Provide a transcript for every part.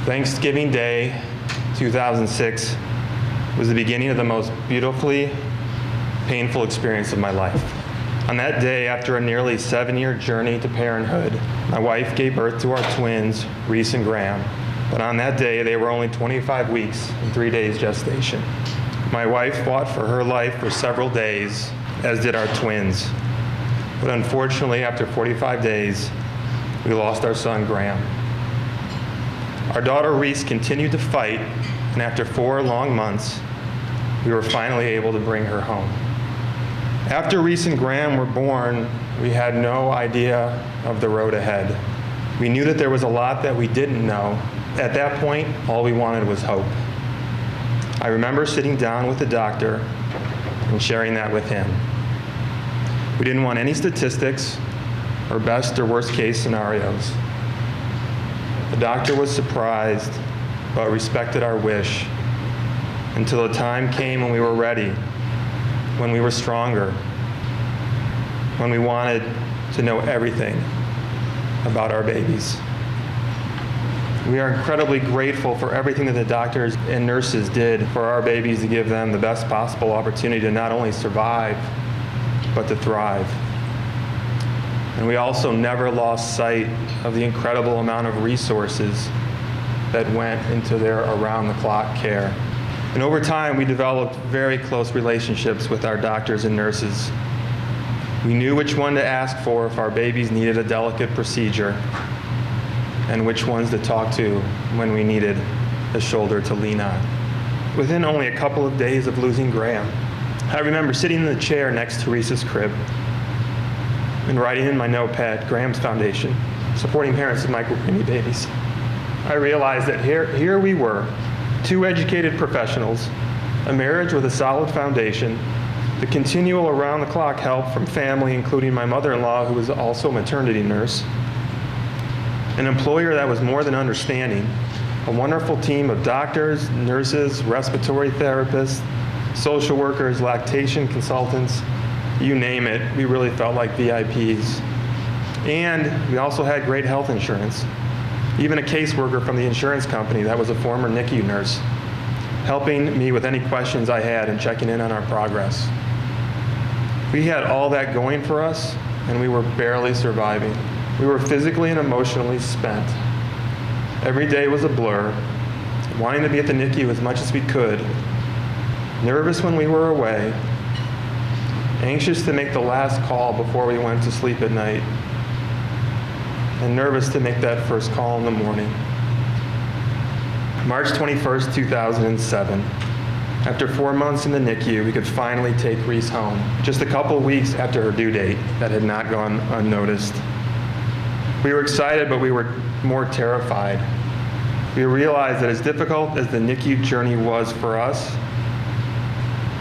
Thanksgiving Day 2006 was the beginning of the most beautifully painful experience of my life. On that day, after a nearly 7-year journey to parenthood, my wife gave birth to our twins, Reese and Graham. But on that day, they were only 25 weeks and 3 days gestation. My wife fought for her life for several days, as did our twins. But unfortunately, after 45 days, we lost our son, Graham. Our daughter, Reese, continued to fight, and after 4 long months, we were finally able to bring her home. After Reese and Graham were born, we had no idea of the road ahead. We knew that there was a lot that we didn't know. At that point, all we wanted was hope. I remember sitting down with the doctor and sharing that with him. We didn't want any statistics or best or worst case scenarios. The doctor was surprised, but respected our wish until the time came when we were ready, when we were stronger, when we wanted to know everything about our babies. We are incredibly grateful for everything that the doctors and nurses did for our babies to give them the best possible opportunity to not only survive, but to thrive. And we also never lost sight of the incredible amount of resources that went into their around-the-clock care. And over time, we developed very close relationships with our doctors and nurses. We knew which one to ask for if our babies needed a delicate procedure, and which ones to talk to when we needed a shoulder to lean on. Within only a couple of days of losing Graham, I remember sitting in the chair next to Reese's crib and writing in my notepad, Graham's Foundation, supporting parents of micro-preemie babies. I realized that here we were, 2 educated professionals, a marriage with a solid foundation, the continual around-the-clock help from family, including my mother-in-law, who was also a maternity nurse, an employer that was more than understanding, a wonderful team of doctors, nurses, respiratory therapists, social workers, lactation consultants, you name it. We really felt like VIPs. And we also had great health insurance. Even a caseworker from the insurance company that was a former NICU nurse, helping me with any questions I had and checking in on our progress. We had all that going for us, and we were barely surviving. We were physically and emotionally spent. Every day was a blur, wanting to be at the NICU as much as we could, nervous when we were away, anxious to make the last call before we went to sleep at night, and nervous to make that first call in the morning. March 21st, 2007. After 4 months in the NICU, we could finally take Reese home, just a couple of weeks after her due date that had not gone unnoticed. We were excited, but we were more terrified. We realized that as difficult as the NICU journey was for us,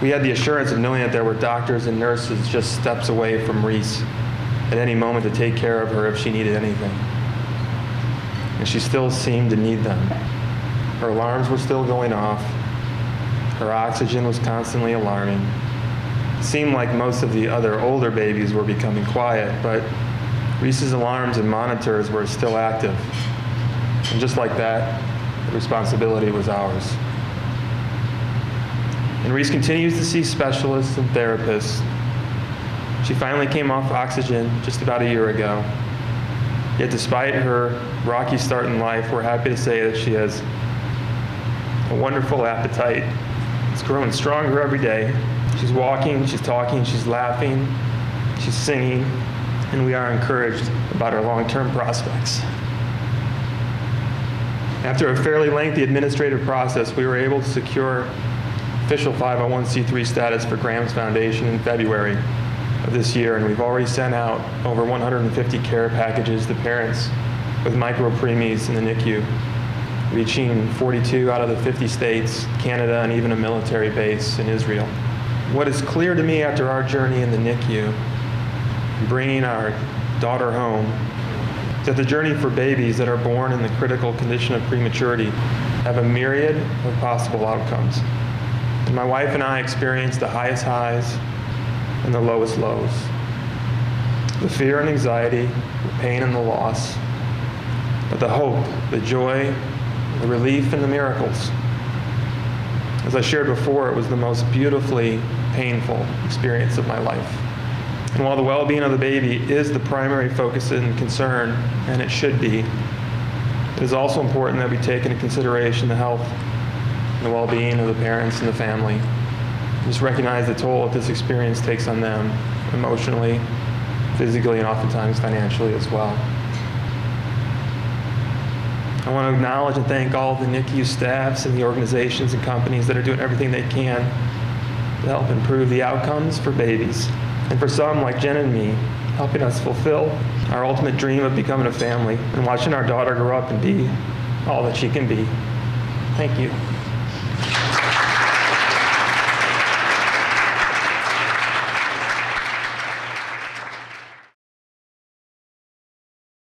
we had the assurance of knowing that there were doctors and nurses just steps away from Reese at any moment to take care of her if she needed anything. And she still seemed to need them. Her alarms were still going off. Her oxygen was constantly alarming. It seemed like most of the other older babies were becoming quiet, but Reese's alarms and monitors were still active. And just like that, the responsibility was ours. And Reese continues to see specialists and therapists. She finally came off oxygen just about a year ago. Yet despite her rocky start in life, we're happy to say that she has a wonderful appetite. It's growing stronger every day. She's walking, she's talking, she's laughing, she's singing, and we are encouraged about her long-term prospects. After a fairly lengthy administrative process, we were able to secure official 501c3 status for Graham's Foundation in February of this year, and we've already sent out over 150 care packages to parents with micro-preemies in the NICU, reaching 42 out of the 50 states, Canada, and even a military base in Israel. What is clear to me after our journey in the NICU, bringing our daughter home, is that the journey for babies that are born in the critical condition of prematurity have a myriad of possible outcomes. And my wife and I experienced the highest highs and the lowest lows. The fear and anxiety, the pain and the loss, but the hope, the joy, the relief, and the miracles. As I shared before, it was the most beautifully painful experience of my life. And while the well-being of the baby is the primary focus and concern, and it should be, it is also important that we take into consideration the health and the well-being of the parents and the family. Just recognize the toll that this experience takes on them emotionally, physically, and oftentimes financially as well. I want to acknowledge and thank all the NICU staffs and the organizations and companies that are doing everything they can to help improve the outcomes for babies. And for some, like Jen and me, helping us fulfill our ultimate dream of becoming a family and watching our daughter grow up and be all that she can be. Thank you.